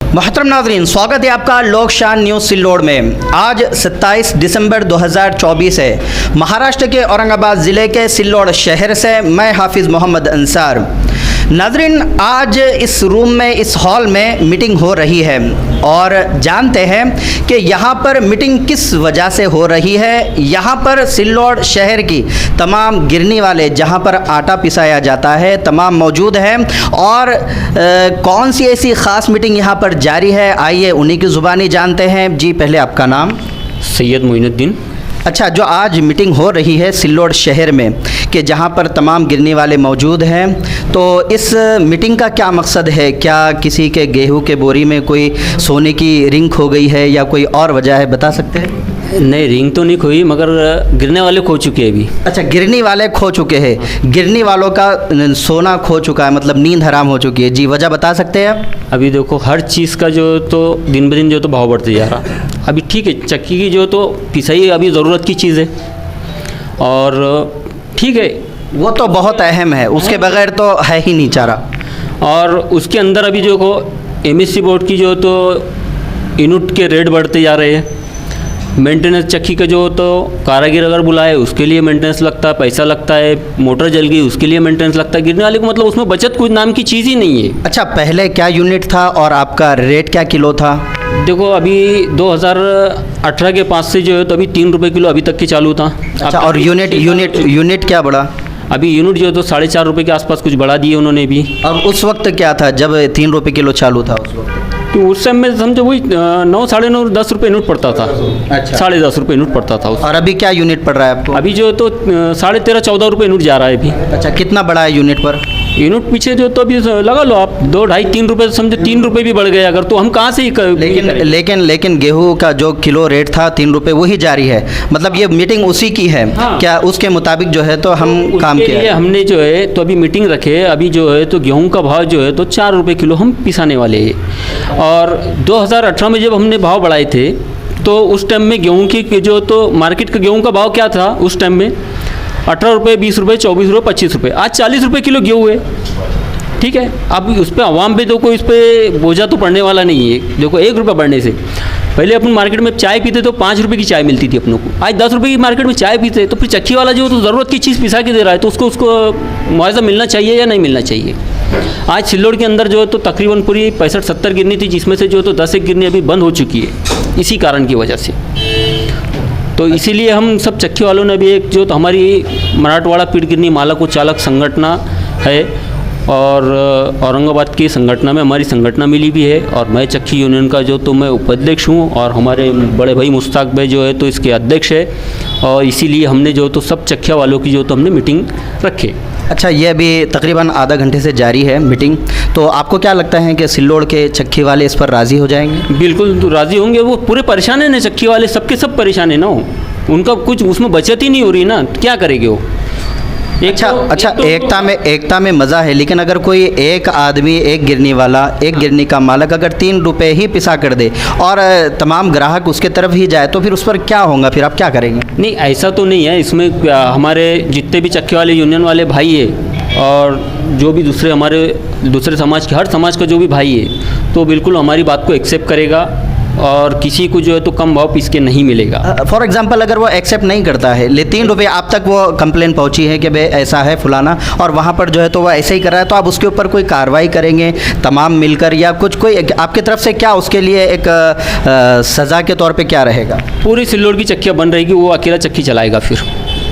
मोहतरम नाज़रीन, स्वागत है आपका लोकशान न्यूज़ सिल्लोड में। आज 27 दिसंबर 2024 है। महाराष्ट्र के औरंगाबाद ज़िले के सिल्लोड शहर से मैं हाफिज़ मोहम्मद अंसार। नाज़रीन, आज इस रूम में, इस हॉल में मीटिंग हो रही है और जानते हैं कि यहाँ पर मीटिंग किस वजह से हो रही है। यहाँ पर सिल्लोड शहर की तमाम गिरनी वाले, जहाँ पर आटा पिसाया जाता है, तमाम मौजूद हैं और कौन सी ऐसी ख़ास मीटिंग यहाँ पर जारी है, आइए उन्हीं की ज़ुबानी जानते हैं। जी, पहले आपका नाम? सैयद मोइनुद्दीन। अच्छा, जो आज मीटिंग हो रही है सिल्लोड शहर में कि जहाँ पर तमाम गिरनी वाले मौजूद हैं, तो इस मीटिंग का क्या मकसद है? क्या किसी के गेहूं के बोरी में कोई सोने की रिंग खो गई है या कोई और वजह है, बता सकते हैं? नहीं, रिंग तो नहीं खोई, मगर गिरने वाले खो चुके हैं अभी। अच्छा, गिरनी वाले खो चुके हैं। गिरनी वालों का सोना खो चुका है, मतलब नींद हराम हो चुकी है। जी, वजह बता सकते हैं आप? अभी देखो, हर चीज़ का जो तो दिन ब दिन जो तो भाव बढ़ते जा रहा। अभी ठीक है, चक्की की जो तो पिसाई अभी ज़रूरत की चीज़ है और ठीक है, वो तो बहुत अहम है, उसके बगैर तो है ही नहीं चारा। और उसके अंदर अभी जो को एमएससी बोर्ड की जो तो यूनिट के रेट बढ़ते जा रहे हैं। मेंटेनेंस चक्की का जो तो कारीगर अगर बुलाए उसके लिए मेंटेनेंस लगता है, पैसा लगता है। मोटर जल गई उसके लिए मेंटेनेंस लगता है। गिरने वाले को मतलब उसमें बचत कुछ नाम की चीज़ ही नहीं है। अच्छा, पहले क्या यूनिट था और आपका रेट क्या किलो था? देखो, अभी 2018 के पास से जो है तो अभी 3 रुपये किलो अभी तक के चालू था। अच्छा, और यूनिट क्या बढ़ा? अभी यूनिट जो है तो 4.5 रुपये के आसपास कुछ बढ़ा दिए उन्होंने भी। और उस वक्त क्या था जब 3 रुपये किलो चालू था उस वक्त? तो उस समय में समझो वही 9, 9.5, 10 रुपये यूनिट पड़ता था। अच्छा, 10.5 रुपये यूनिट पड़ता था उस। और अभी क्या यूनिट पड़ रहा है आपको? अभी जो है तो 13.5, 14 रुपये यूनिट जा रहा है अभी। अच्छा, कितना बढ़ा है यूनिट पर? यूनिट पीछे जो तो अभी लगा लो आप 2, 2.5, 3 रुपये, समझो 3 रुपये भी बढ़ गए अगर, तो हम कहाँ से ही लेकिन गेहूं का जो किलो रेट था 3 रुपये, वही जारी है। मतलब ये मीटिंग उसी की है। हाँ। क्या उसके मुताबिक जो है तो हम काम किया? हमने जो है तो अभी मीटिंग रखे। अभी जो है तो गेहूं का भाव जो है तो 4 रुपये किलो हम पिसाने वाले हैं। और 2018 में जब हमने भाव बढ़ाए थे तो उस टाइम में गेहूं की जो तो मार्केट का गेहूं का भाव क्या था उस टाइम में? 18 रुपये, 20 रुपये, 24 रुपये, 25 रुपये। आज 40 रुपये किलो गेहूँ है। ठीक है, अब उस पर आवाम पे तो कोई इस पर बोझा तो पड़ने वाला नहीं है। देखो, 1 रुपये बढ़ने से पहले अपन मार्केट में चाय पीते तो 5 रुपये की चाय मिलती थी अपनों को। आज 10 रुपये की मार्केट में चाय पीते, तो फिर चक्की वाला जो तो ज़रूरत की चीज़ पिसा के दे रहा है, तो उसको मुआवजा मिलना चाहिए या नहीं मिलना चाहिए? आज सिल्लोड के अंदर जो है तो तकरीबन पूरी 65-70 गिरनी थी, जिसमें से जो तो 10 एक गिरनी अभी बंद हो चुकी है इसी कारण की वजह से। तो इसीलिए हम सब चक्की वालों ने भी एक जो तो हमारी मराठवाड़ा पीठ गिरनी मालक व चालक संगठना है और औरंगाबाद की संगठना में हमारी संगठना मिली भी है और मैं चक्की यूनियन का जो तो मैं उपाध्यक्ष हूँ और हमारे बड़े भाई मुश्ताक भाई जो है तो इसके अध्यक्ष है। और इसीलिए हमने जो तो सब चक्किया वालों की जो तो हमने मीटिंग रखे। अच्छा, ये अभी तकरीबन आधा घंटे से जारी है मीटिंग, तो आपको क्या लगता है कि सिल्लोड के चक्की वाले इस पर राज़ी हो जाएंगे? बिल्कुल तो राज़ी होंगे। वो पूरे परेशान है ना, चक्की वाले सबके सब परेशान है ना। उनका कुछ उसमें बचत ही नहीं हो रही ना, क्या करेंगे वो? अच्छा, एकता में मज़ा है, लेकिन अगर कोई एक आदमी, एक गिरनी वाला, एक गिरनी का मालक अगर 3 रुपये ही पिसा कर दे और तमाम ग्राहक उसके तरफ ही जाए, तो फिर उस पर क्या होगा? फिर आप क्या करेंगे? नहीं, ऐसा तो नहीं है। इसमें हमारे जितने भी चक्की वाले यूनियन वाले भाई है और जो भी दूसरे समाज के, हर समाज का जो भी भाई है, तो बिल्कुल हमारी बात को एक्सेप्ट करेगा और किसी को जो है तो कम भाव पीस के नहीं मिलेगा। फॉर एग्जांपल, अगर वो एक्सेप्ट नहीं करता है, ले 3 रुपये, आप तक वो कंप्लेन पहुंची है कि भाई ऐसा है फलाना, और वहाँ पर जो है तो वो ऐसे ही कर रहा है, तो आप उसके ऊपर कोई कार्रवाई करेंगे तमाम मिलकर, या कोई आपकी तरफ से क्या उसके लिए एक सज़ा के तौर पर क्या रहेगा? पूरी सिल्लोड की चक्कियाँ बन रहेगी, वो अकेला चक्की चलाएगा फिर।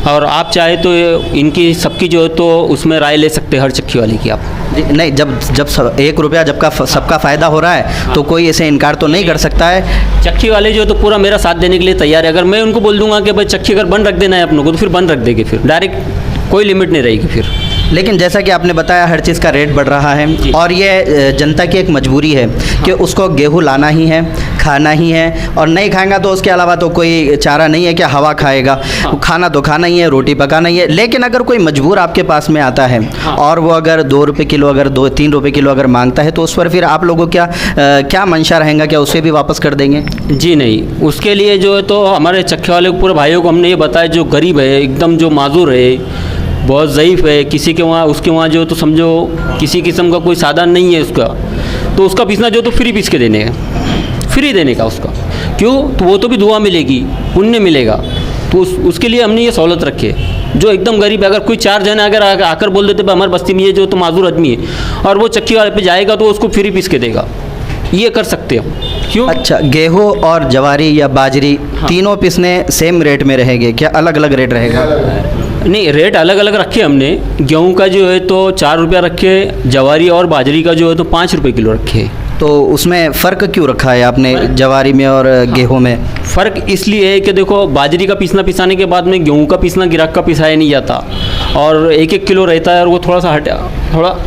और आप चाहे तो इनकी सबकी जो है तो उसमें राय ले सकते हैं, हर चक्की वाले की आप। नहीं, जब 1 रुपया सबका फ़ायदा हो रहा है तो कोई ऐसे इनकार तो नहीं कर सकता है। चक्की वाले जो तो पूरा मेरा साथ देने के लिए तैयार है। अगर मैं उनको बोल दूंगा कि भाई चक्की अगर बंद रख देना है अपनों को, तो फिर बंद रख देंगे, फिर डायरेक्ट कोई लिमिट नहीं रहेगी फिर। लेकिन जैसा कि आपने बताया, हर चीज़ का रेट बढ़ रहा है और ये जनता की एक मजबूरी है कि उसको गेहूँ लाना ही है, खाना ही है, और नहीं खाएगा तो उसके अलावा तो कोई चारा नहीं है कि हवा खाएगा। खाना तो खाना ही है, रोटी पकाना ही है। लेकिन अगर कोई मजबूर आपके पास में आता है और वो अगर 2 रुपये किलो, अगर 2-3 रुपये किलो अगर मांगता है, तो उस पर फिर आप लोगों क्या मंशा रहेगा? क्या उसे भी वापस कर देंगे? जी नहीं, उसके लिए जो है तो हमारे चक्के वाले पूरे भाइयों को हमने ये बताया, जो गरीब है, एकदम जो माजूर है, बहुत ज़ईफ़ है, किसी के वहाँ उसके वहाँ जो तो समझो किसी किस्म का कोई साधन नहीं है उसका, तो उसका पीसना जो तो फ्री पीस के देने का, फ्री देने का उसका। क्यों? तो वो तो भी दुआ मिलेगी, पुण्य मिलेगा। तो उसके लिए हमने ये सहूलत रखी है। जो एकदम गरीब है, अगर कोई 4 जन अगर आकर बोल देते हमारे बस्ती में ये जो तो माजूर आदमी है और वो चक्की वाले पे जाएगा तो उसको फ्री पीस के देगा, ये कर सकते हो। क्यों? अच्छा, गेहूँ और जवारी या बाजरी तीनों पीसने सेम रेट में रहेंगे क्या, अलग अलग रेट रहेगा? नहीं, रेट अलग अलग रखे हमने। गेहूं का जो है तो 4 रुपया रखे, जवारी और बाजरी का जो है तो 5 रुपये किलो रखे। तो उसमें फ़र्क क्यों रखा है आपने जवारी में और गेहूं में? फ़र्क इसलिए है कि देखो बाजरी का पिसाने के बाद में गेहूं का पीसना गिराक का पिसाया नहीं जाता, और 1-1 किलो रहता है और वो थोड़ा सा थोड़ा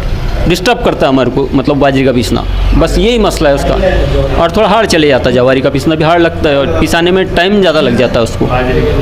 डिस्टर्ब करता है हमारे को, मतलब बाजरी का पीसना, बस यही मसला है उसका। और थोड़ा हार्ड चले जाता है, जवारी का पीसना भी हार्ड लगता है और पिसाने में टाइम ज़्यादा लग जाता है उसको।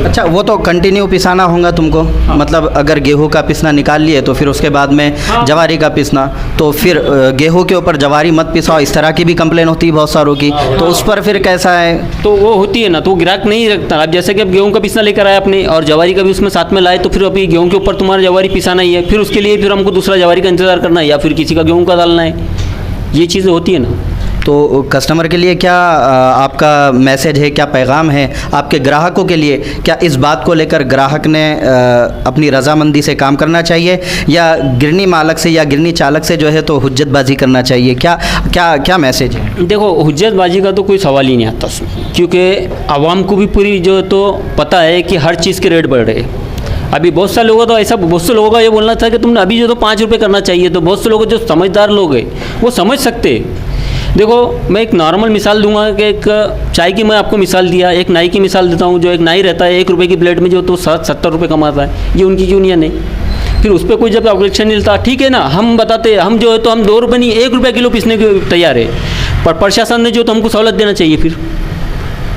अच्छा, वो तो कंटिन्यू पिसाना होगा तुमको? मतलब अगर गेहूं का पिसना निकाल लिए तो फिर उसके बाद में जवारी का पिसना, तो फिर गेहूं के ऊपर जवारी मत पिसाओ, इस तरह की भी कंप्लेन होती है बहुत सारों की, तो उस पर फिर कैसा है? तो वो होती है ना, तो ग्राहक नहीं रखता। अब जैसे कि अब गेहूं का पिसना लेकर आए अपने और जवारी का भी उसमें साथ में लाए, तो फिर अभी गेहूं के ऊपर तुम्हारा जवारी पिसाना ही है, फिर उसके लिए फिर हमको दूसरा जवारी का इंतज़ार करना है या फिर किसी का गेहूं का डालना है, ये चीज़ें होती है ना। तो कस्टमर के लिए क्या आपका मैसेज है, क्या पैगाम है आपके ग्राहकों के लिए? क्या इस बात को लेकर ग्राहक ने अपनी रजामंदी से काम करना चाहिए, या गिरनी मालक से या गिरनी चालक से जो है तो हुज्जतबाजी करना चाहिए? क्या क्या क्या मैसेज है? देखो, हुज्जतबाजी का तो कोई सवाल ही नहीं आता उसमें, क्योंकि आवाम को भी पूरी जो तो पता है कि हर चीज़ के रेट बढ़ रहे हैं। अभी बहुत सारे लोगों तो ऐसा, बहुत से लोगों का ये बोलना था कि तुमने अभी जो तो 5 रुपये करना चाहिए, तो बहुत से लोग जो समझदार लोग हैं वो समझ सकते हैं। देखो, मैं एक नॉर्मल मिसाल दूंगा कि एक चाय की मैं आपको मिसाल दिया, एक नाई की मिसाल देता हूँ। जो एक नाई रहता है 1 रुपये की प्लेट में जो तो 70 रुपये कमाता है, ये उनकी यूनियन है। फिर उस पर कोई जब ऑब्जेक्शन मिलता, ठीक है ना, हम बताते हम जो है तो हम 2 रुपये नहीं 1 रुपया किलो पीसने के तैयार है, पर प्रशासन ने जो तो हमको सहूलत देना चाहिए। फिर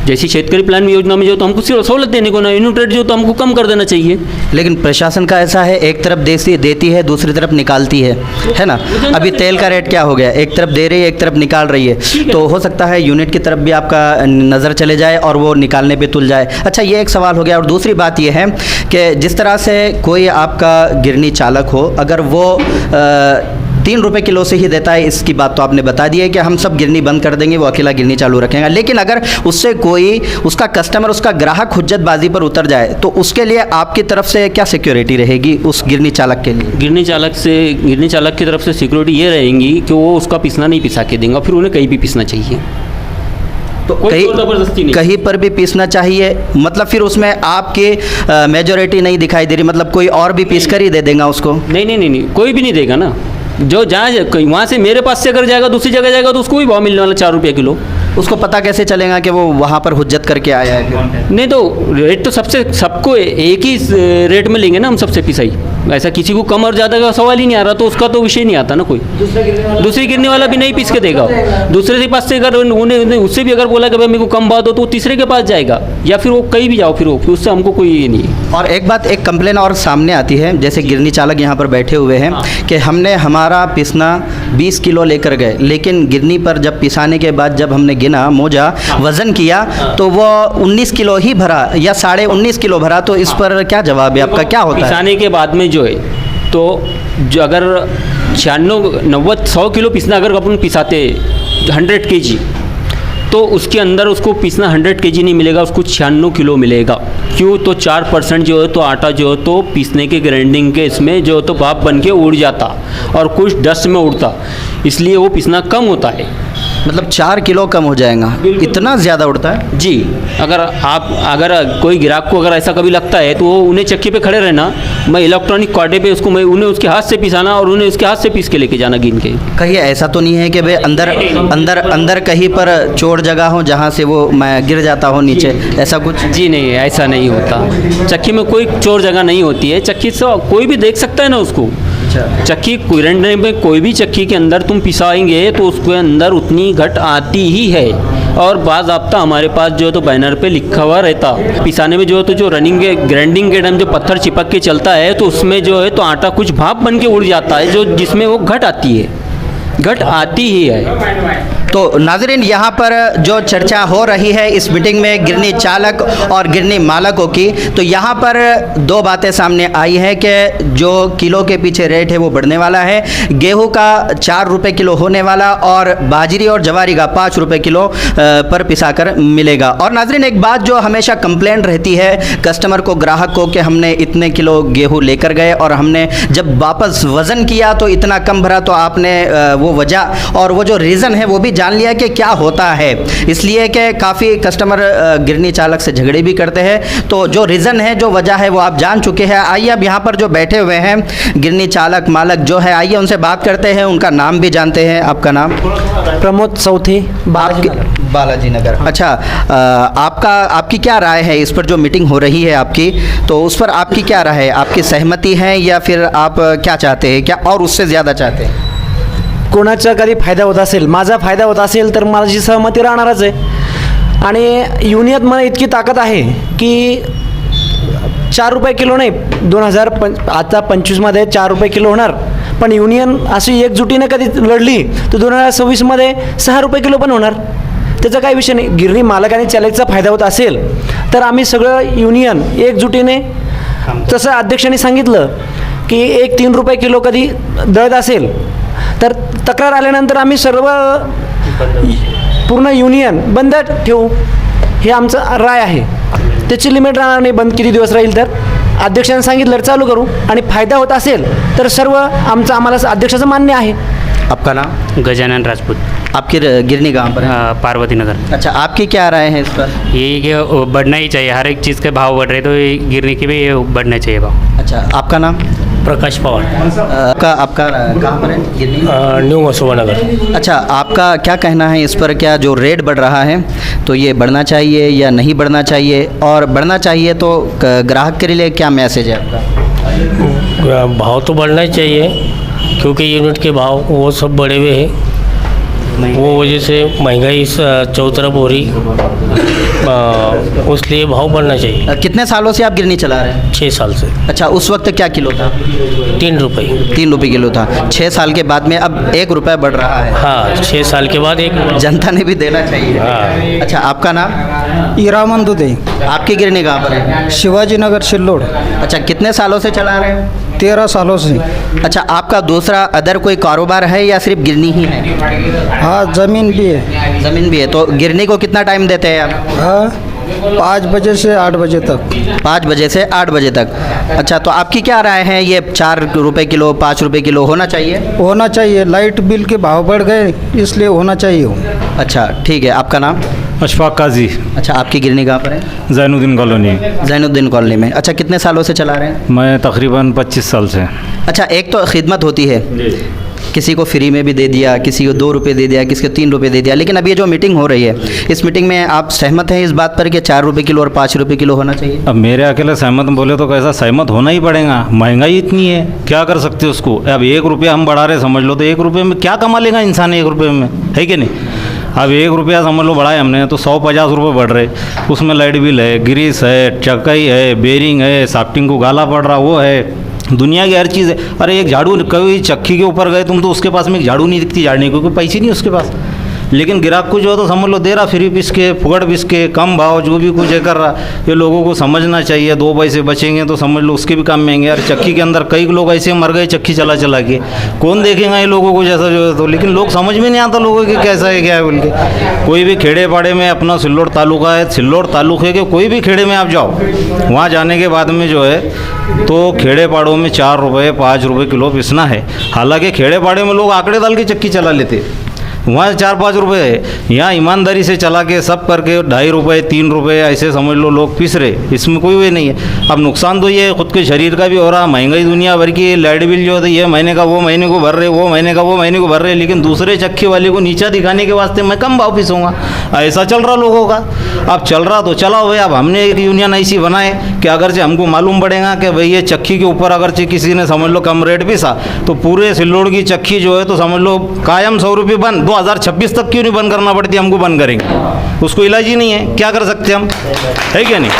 जैसी शेतकरी प्लान योजना में जो तो हमको सहूलत देने को ना, यूनिट रेट जो तो हमको कम कर देना चाहिए। लेकिन प्रशासन का ऐसा है, एक तरफ देती है, दूसरी तरफ निकालती है ना। अभी तेल का रेट क्या हो गया, एक तरफ दे रही है, एक तरफ निकाल रही है, तो हो सकता है यूनिट की तरफ भी आपका नज़र चले जाए और वो निकालने पे तुल जाए। अच्छा, ये एक सवाल हो गया। और दूसरी बात ये है कि जिस तरह से कोई आपका गिरनी चालक हो, अगर वो 3 रुपये किलो से ही देता है, इसकी बात तो आपने बता दी है कि हम सब गिरनी बंद कर देंगे, वो अकेला गिरनी चालू रखेगा। लेकिन अगर उससे कोई उसका कस्टमर, उसका ग्राहक हुज्जतबाजी पर उतर जाए, तो उसके लिए आपकी तरफ से क्या सिक्योरिटी रहेगी उस गिरनी चालक के लिए? गिरनी चालक की तरफ से सिक्योरिटी ये रहेगी कि वो उसका पिसना नहीं पिसा के देंगे, फिर उन्हें कहीं भी पीसना चाहिए। तो कहीं पर भी पीसना चाहिए, मतलब फिर उसमें आपकी मेजॉरिटी नहीं दिखाई दे रही, मतलब कोई और भी पीस कर ही दे देगा उसको? नहीं, कोई भी नहीं देगा ना। जो जहाँ वहाँ से मेरे पास से अगर जाएगा दूसरी जगह जाएगा तो उसको भी भाव मिलने वाला 4 रुपये किलो। उसको पता कैसे चलेगा कि वो वहाँ पर हुज्जत करके आया है? नहीं, तो रेट तो सबको एक ही रेट में लेंगे ना हम, सबसे पिसाई। ऐसा किसी को कम और ज़्यादा का सवाल ही नहीं आ रहा, तो उसका तो विषय नहीं आता ना। कोई दूसरी गिरने वाला भी नहीं पीस के देगा। दूसरे के पास से अगर उन्हें उससे भी अगर बोला कि भाई मेरे को कम भाव दो, तो वो तीसरे के पास जाएगा, या फिर वो कहीं भी जाओ, फिर उससे हमको कोई ये नहीं है। और एक बात, एक कंप्लेन और सामने आती है, जैसे गिरनी चालक यहाँ पर बैठे हुए हैं कि हमने हमारा पिसना 20 किलो लेकर गए, लेकिन गिरनी पर जब पिसाने के बाद जब हमने गिना, मोजा वज़न किया, तो वो 19 किलो ही भरा या 19.5 किलो भरा। तो इस पर क्या जवाब है आपका, क्या होता है? पिसाने के बाद में जो है तो जो अगर 96, 90, 100 किलो पिसना अगर अपन पिसाते 100 kg, तो उसके अंदर उसको पीसना 100 kg नहीं मिलेगा, उसको 96 किलो मिलेगा। क्यों? तो 4% जो है तो आटा जो है तो पीसने के ग्राइंडिंग के इसमें जो है तो भाप बन के उड़ जाता और कुछ डस्ट में उड़ता, इसलिए वो पीसना कम होता है। मतलब 4 किलो कम हो जाएगा, इतना ज़्यादा उड़ता है जी। अगर कोई ग्राहक को अगर ऐसा कभी लगता है तो वो उन्हें चक्की पे खड़े रहना, मैं इलेक्ट्रॉनिक कांटे पे उसको मैं उन्हें उसके हाथ से पिसाना और उन्हें उसके हाथ से पीस के लेके जाना गिन के। कहीं ऐसा तो नहीं है कि भाई अंदर कहीं पर चोर जगह हो जहाँ से वो मैं गिर जाता हो नीचे, ऐसा कुछ? जी नहीं, ऐसा नहीं होता। चक्की में कोई चोर जगह नहीं होती है, चक्की से कोई भी देख सकता है ना उसको। चक्की कुरेंडे में कोई भी चक्की के अंदर तुम पिसाएंगे तो उसके अंदर उतनी घट आती ही है। और बाज़ाब्ता हमारे पास जो है तो बैनर पे लिखा हुआ रहता, पिसाने में जो है तो जो रनिंग ग्राइंडिंग के टाइम जो पत्थर चिपक के चलता है, तो उसमें जो है तो आटा कुछ भाप बन के उड़ जाता है, जो जिसमें वो घट आती है, घट आती ही है। तो नाजरीन, यहाँ पर जो चर्चा हो रही है इस मीटिंग में गिरनी चालक और गिरनी मालकों की, तो यहाँ पर दो बातें सामने आई है कि जो किलो के पीछे रेट है वो बढ़ने वाला है। गेहूं का 4 रुपये किलो होने वाला और बाजरी और जवारी का 5 रुपये किलो पर पिसाकर मिलेगा। और नाजरीन, एक बात जो हमेशा कंप्लेंट रहती है कस्टमर को, ग्राहक को, कि हमने इतने किलो गेहूं लेकर गए और हमने जब वापस वज़न किया तो इतना कम भरा, तो आपने वो वजह और वो जो रीज़न है वो भी जान लिया कि क्या होता है। इसलिए कि काफ़ी कस्टमर गिरनी चालक से झगड़े भी करते हैं। तो जो रीज़न है, जो वजह है, वो आप जान चुके हैं। आइए अब यहाँ पर जो बैठे हुए हैं गिरनी चालक मालक जो है, आइए उनसे बात करते हैं, उनका नाम भी जानते हैं। आपका नाम? प्रमोद चौथे, बालाजी नगर। अच्छा, आपकी क्या राय है इस पर जो मीटिंग हो रही है आपकी, तो उस पर आपकी क्या राय है? आपकी सहमति है या फिर आप क्या चाहते हैं, क्या और उससे ज़्यादा चाहते हैं? कोणाचा कधी फायदा होत असेल, माझा फायदा होत असेल तर माझी सहमती राहणारच आहे। आणि युनियत मला इतकी ताकद आहे की 4 रुपये किलो नाही, 2025मध्ये 4 रुपये किलो होणार, पण युनियन अशी एकजुटीने कधी लढली तर 2026मध्ये 6 रुपये किलो पण होणार। त्याचा काही विषय नाही। गिरणी मालक आणि चालकचा फायदा होत असेल तर आम्ही सगळं युनियन एकजुटीने, तसं अध्यक्षांनी सांगितलं की 3 रुपये किलो कधी दळत असेल तर तक्रार आल्यानंतर आम्ही सर्व पूर्ण युनियन बंद ठेवू, हे आमचं राय आहे। त्याची लिमिट राहणार नाही, बंद किती दिवस राहील तर अध्यक्षांनी सांगितलं चालू करू, आणि फायदा होत असेल तर सर्व आम्हाला अध्यक्षाचं मान्य आहे। आपका नाम? गजानन राजपूत। आपकी गिरनी कहाँ पर है? पार्वती नगर। अच्छा, आपकी क्या राय है इस पर? ये कि बढ़ना ही चाहिए, हर एक चीज़ के भाव बढ़ रहे, तो ये गिरने के भी ये बढ़ना चाहिए भाव। अच्छा, आपका नाम? प्रकाश पवार। आपका कहाँ पर है गिरनी? न्यू मसूबा नगर। अच्छा, आपका क्या कहना है इस पर? क्या जो रेट बढ़ रहा है तो ये बढ़ना चाहिए या नहीं बढ़ना चाहिए, और बढ़ना चाहिए तो ग्राहक के लिए क्या मैसेज है आपका? भाव तो बढ़ना ही चाहिए, क्योंकि यूनिट के भाव वो सब बढ़े हुए हैं, वो वजह से महंगाई चौतरफ हो रही, उसलिए भाव बढ़ना चाहिए। कितने सालों से आप गिरनी चला रहे हैं? 6 साल से। अच्छा, उस वक्त क्या किलो था? 3 रुपये। 3 रुपये किलो था। 6 साल के बाद में अब 1 रुपये बढ़ रहा है। हाँ, 6 साल के बाद एक जनता ने भी देना चाहिए। हाँ। अच्छा, आपका नाम? इरामन दुधे, आपकी गिरनी कहाँ पर है? शिवाजी नगर सिल्लोड। अच्छा, कितने सालों से चला रहे हैं? 13 सालों से। अच्छा, आपका दूसरा अदर कोई कारोबार है या सिर्फ गिरनी ही है? हाँ, ज़मीन भी है। ज़मीन भी है। तो गिरनी को कितना टाइम देते हैं आप? हाँ, 5 बजे से 8 बजे तक। 5 बजे से 8 बजे तक। अच्छा, तो आपकी क्या राय है, ये 4 रुपये किलो 5 रुपये किलो होना चाहिए? होना चाहिए, लाइट बिल के भाव बढ़ गए इसलिए होना चाहिए। अच्छा, ठीक है। आपका नाम? अशफाक काजी। अच्छा, आपकी गिरनी कहाँ पर है? जैनुद्दीन कॉलोनी। जैनुद्दीन कॉलोनी में। अच्छा, कितने सालों से चला रहे हैं? मैं तकरीबन 25 साल से। अच्छा, एक तो खिदमत होती है, किसी को फ्री में भी दे दिया, किसी को 2 रुपये दे दिया, किसी को 3 रुपये दे दिया, लेकिन अब ये जो मीटिंग हो रही है, इस मीटिंग में आप सहमत हैं इस बात पर कि 4 रुपये किलो और 5 रुपये किलो होना चाहिए? अब मेरे अकेले सहमत बोले तो कैसा, सहमत होना ही पड़ेगा। महंगाई इतनी है, क्या कर सकते हो उसको। अब 1 रुपया हम बढ़ा रहे, समझ लो, तो 1 रुपये में क्या कमा लेगा इंसान 1 रुपये में, है कि नहीं। अब 1 रुपया समझ लो बढ़ाए हमने, तो 150 रुपये बढ़ रहे, उसमें लाइट बिल है, ग्रीस है, चकाई है, बेरिंग है, साफ्टिंग को गाला पड़ रहा, वो है, दुनिया की हर चीज़ है। अरे एक झाड़ू, कभी चक्की के ऊपर गए तुम तो उसके पास में एक झाड़ू नहीं दिखती झाड़ने को, क्योंकि पैसे नहीं उसके पास। लेकिन ग्राहक को जो है तो समझ लो दे रहा फ्री पिस के, फुगड़ पिस के, कम भाव, जो भी कुछ है कर रहा। ये लोगों को समझना चाहिए, 2 पैसे बचेंगे तो समझ लो उसके भी काम में आएंगे। यार चक्की के अंदर कई लोग ऐसे मर गए चक्की चला चला के, कौन देखेगा ये लोगों को जैसा जो है तो। लेकिन लोग समझ में नहीं आता लोगों के कैसा है क्या है बोल के। कोई भी खेड़े पाड़े में, अपना सिल्लोड तालुका है, सिल्लोड तालुके के कोई भी खेड़े में आप जाओ, वहाँ जाने के बाद में जो है तो खेड़े पाड़ों में 4 रुपये 5 रुपये किलो पिसना है। हालांकि खेड़े पाड़े में लोग आंकड़े डाल के चक्की चला लेते, वहाँ 4-5 रुपये है। यहाँ ईमानदारी से चला के सब करके 2.5 रुपये 3 रुपये ऐसे समझ लो लोग पिस रहे, इसमें कोई वे नहीं है। अब नुकसान तो ये खुद के शरीर का भी हो रहा, महंगाई दुनिया भर की, लाइट बिल जो है ये महीने का वो महीने को भर रहे, वो महीने का वो महीने को भर रहे, लेकिन दूसरे चक्की वाले को नीचा दिखाने के वास्ते मैं कम भाव पिसूँगा, ऐसा चल रहा लोगों का। अब चल रहा तो चलाओ भाई। अब हमने एक यूनियन ऐसी बनाए कि अगर से हमको मालूम पड़ेगा कि भाई ये चक्की के ऊपर अगर से किसी ने समझ लो कम रेट पिसा, तो पूरे सिल्लोड की चक्की जो है तो समझ लो कायम 100 रुपये बंद, 2026 तक क्यों नहीं बंद करना पड़ती, हमको बंद करेंगे, उसको इलाज ही नहीं है, क्या कर सकते हम, है क्या नहीं,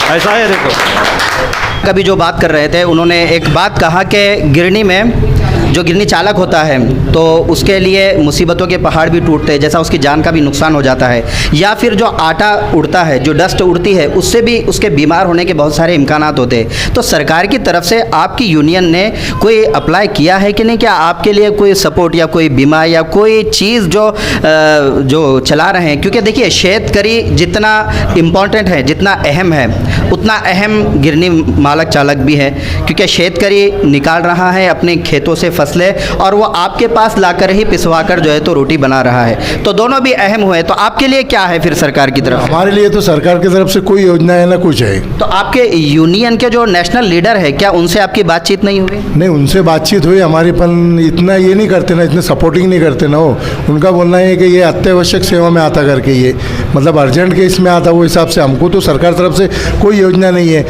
ऐसा है। देखो कभी जो बात कर रहे थे उन्होंने एक बात कहा कि गिरनी में जो गिरनी चालक होता है तो उसके लिए मुसीबतों के पहाड़ भी टूटते हैं, जैसा उसकी जान का भी नुकसान हो जाता है, या फिर जो आटा उड़ता है, जो डस्ट उड़ती है, उससे भी उसके बीमार होने के बहुत सारे इम्कानात होते हैं। तो सरकार की तरफ से आपकी यूनियन ने कोई अप्लाई किया है कि नहीं? क्या आपके लिए कोई सपोर्ट या कोई बीमा या कोई चीज़ जो चला रहे हैं? क्योंकि देखिए, शेतकरी जितना इम्पोर्टेंट है, जितना अहम है, उतना अहम गिरनी मालक चालक भी है, क्योंकि शेतकरी निकाल रहा है अपने खेतों से फसलें और वो आपके पास लाकर ही पिसवा कर जो है तो रोटी बना रहा है। तो दोनों भी अहम हुए। तो आपके लिए क्या है फिर सरकार की तरफ? हमारे लिए तो सरकार की तरफ से कोई योजना है ना कुछ है। तो आपके यूनियन के जो नेशनल लीडर है, क्या उनसे आपकी बातचीत नहीं हुई? नहीं, उनसे बातचीत हुई हमारी, पर इतना ये नहीं करते ना, इतने सपोर्टिंग नहीं करते ना वो। उनका बोलना है कि ये अत्यावश्यक सेवा में आता करके, ये मतलब अर्जेंट केस में आता, वो हिसाब से हमको तो सरकार तरफ से कोई योजना नहीं है,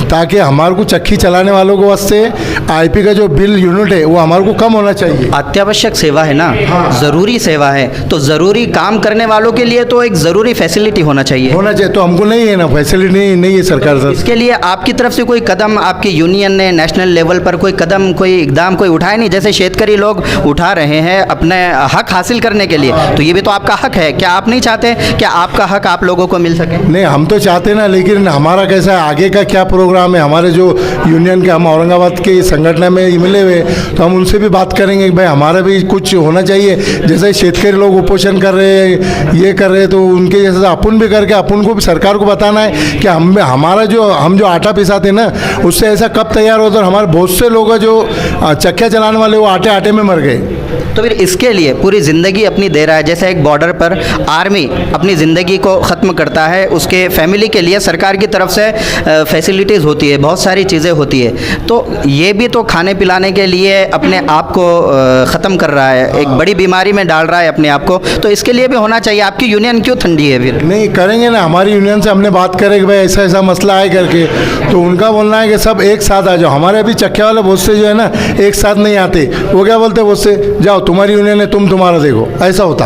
ताकि हमारे को चक्की चलाने वालों को वास्ते आईपी का जो बिल यूनिट है वो हमारे को कम होना चाहिए। अत्यावश्यक सेवा है ना, ज़रूरी सेवा है, तो ज़रूरी काम करने वालों के लिए तो एक ज़रूरी फैसिलिटी होना चाहिए। तो हमको नहीं है ना, फैसिलिटी नहीं है सरकार से। इसके लिए आपकी तरफ से कोई कदम आपकी यूनियन ने नेशनल लेवल पर कोई कदम, कोई इकदाम कोई उठाया नहीं? जैसे शेतकरी लोग उठा रहे हैं अपने हक हासिल करने के लिए, तो ये भी तो आपका हक है। क्या आप नहीं चाहते कि आपका हक आप लोगों को मिल सके? नहीं, हम तो चाहते ना, लेकिन हमारा कैसा है, आगे का क्या प्रोग्राम है हमारे जो यूनियन के, हम औरंगाबाद के संगठन में मिले हुए, तो हम उनसे भी बात करेंगे कि भाई हमारा भी कुछ होना चाहिए। जैसे शेतकरी लोग उपोषण कर रहे हैं, ये कर रहे हैं, तो उनके जैसे अपन भी करके अपन को भी सरकार को बताना है कि हम जो आटा पिसाते ना, उससे ऐसा कब तैयार होता। और हमारे बहुत से लोग जो चक्कियाँ चलाने वाले वो आटे में मर गए। तो फिर इसके लिए पूरी ज़िंदगी अपनी दे रहा है। जैसे एक बॉर्डर पर आर्मी अपनी ज़िंदगी को ख़त्म करता है, उसके फैमिली के लिए सरकार की तरफ से फैसिलिटीज़ होती है, बहुत सारी चीज़ें होती है, तो ये भी तो खाने पिलाने के लिए अपने आप को ख़त्म कर रहा है, एक बड़ी बीमारी में डाल रहा है अपने आप को। तो इसके लिए भी होना चाहिए। आपकी यूनियन क्यों ठंडी है फिर? नहीं करेंगे ना, हमारी यूनियन से हमने बात करें कि भाई ऐसा ऐसा मसला है करके, तो उनका बोलना है कि सब एक साथ आ जाओ। हमारे अभी चक्के वाले बहुत से जो है ना एक साथ नहीं आते, वो क्या बोलते हैं, बहुत से जाओ तुम्हारी यूनियन है, तुम तुम्हारा देखो, ऐसा होता।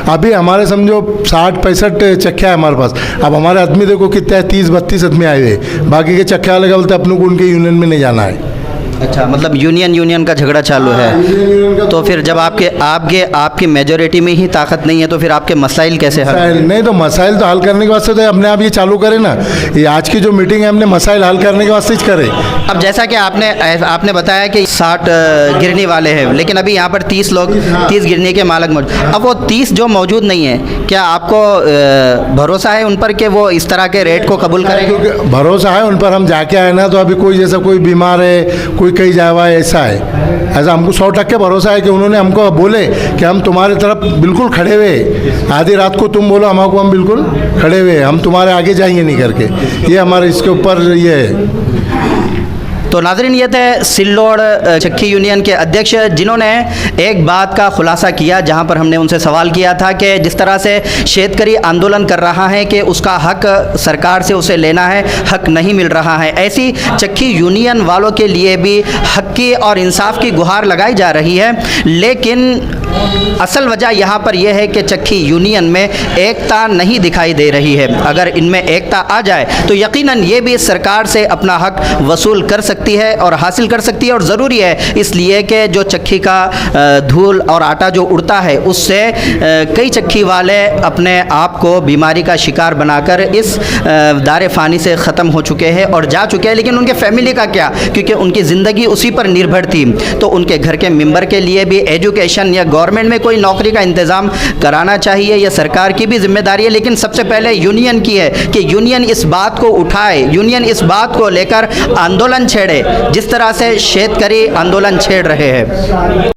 अभी हमारे समझो 60-65 चक्किया है हमारे पास। अब हमारे आदमी देखो कितने 30-32 आदमी आए हुए, बाकी के चक्के वाले क्या बोलते हैं, अपनों को उनके यूनियन में नहीं जाना है। अच्छा, मतलब यूनियन का झगड़ा चालू है। तो फिर जब आपकी मेजोरिटी में ही ताकत नहीं है, तो फिर आपके मसाइल कैसे हल? नहीं, तो मसाइल तो हल करने के वास्ते तो अपने आप ये चालू करें ना। ये आज की जो मीटिंग है हमने मसाइल हल करने के वास्ते ही करें। अब जैसा कि आपने बताया कि 60 गिरनी वाले हैं, लेकिन अभी यहाँ पर 30 गिरनी के मालक मौजूद। अब वो 30 जो मौजूद नहीं है, क्या आपको भरोसा है उन पर कि वो इस तरह के रेट को कबूल करेंगे? भरोसा है उन पर। हम जाके आए ना, तो अभी कोई जैसा कोई बीमार है, कोई कहीं जाए हुआ है, ऐसा है, ऐसा हमको 100% भरोसा है कि उन्होंने हमको बोले कि हम तुम्हारे तरफ बिल्कुल खड़े हुए, आधी रात को तुम बोलो हमको, हम बिल्कुल खड़े हुए, हम तुम्हारे आगे जाएंगे नहीं करके। ये हमारे इसके ऊपर ये है। तो नाज़रीन, ये थे सिल्लोड चक्की यूनियन के अध्यक्ष, जिन्होंने एक बात का खुलासा किया, जहां पर हमने उनसे सवाल किया था कि जिस तरह से शेतकरी आंदोलन कर रहा है कि उसका हक सरकार से उसे लेना है, हक नहीं मिल रहा है, ऐसी चक्की यूनियन वालों के लिए भी हक की और इंसाफ की गुहार लगाई जा रही है। लेकिन असल वजह यहाँ पर यह है कि चक्की यूनियन में एकता नहीं दिखाई दे रही है। अगर इनमें एकता आ जाए तो यकीनन ये भी सरकार से अपना हक वसूल कर सकती है और हासिल कर सकती है। और ज़रूरी है इसलिए कि जो चक्की का धूल और आटा जो उड़ता है, उससे कई चक्की वाले अपने आप को बीमारी का शिकार बनाकर इस दारे फ़ानी से ख़त्म हो चुके हैं और जा चुके हैं। लेकिन उनके फैमिली का क्या, क्योंकि उनकी ज़िंदगी उसी पर निर्भर थी। तो उनके घर के मेंबर के लिए भी एजुकेशन या गवर्नमेंट में कोई नौकरी का इंतज़ाम कराना चाहिए, यह सरकार की भी जिम्मेदारी है। लेकिन सबसे पहले यूनियन की है कि यूनियन इस बात को उठाए, यूनियन इस बात को लेकर आंदोलन छेड़े जिस तरह से शेतकरी आंदोलन छेड़ रहे हैं।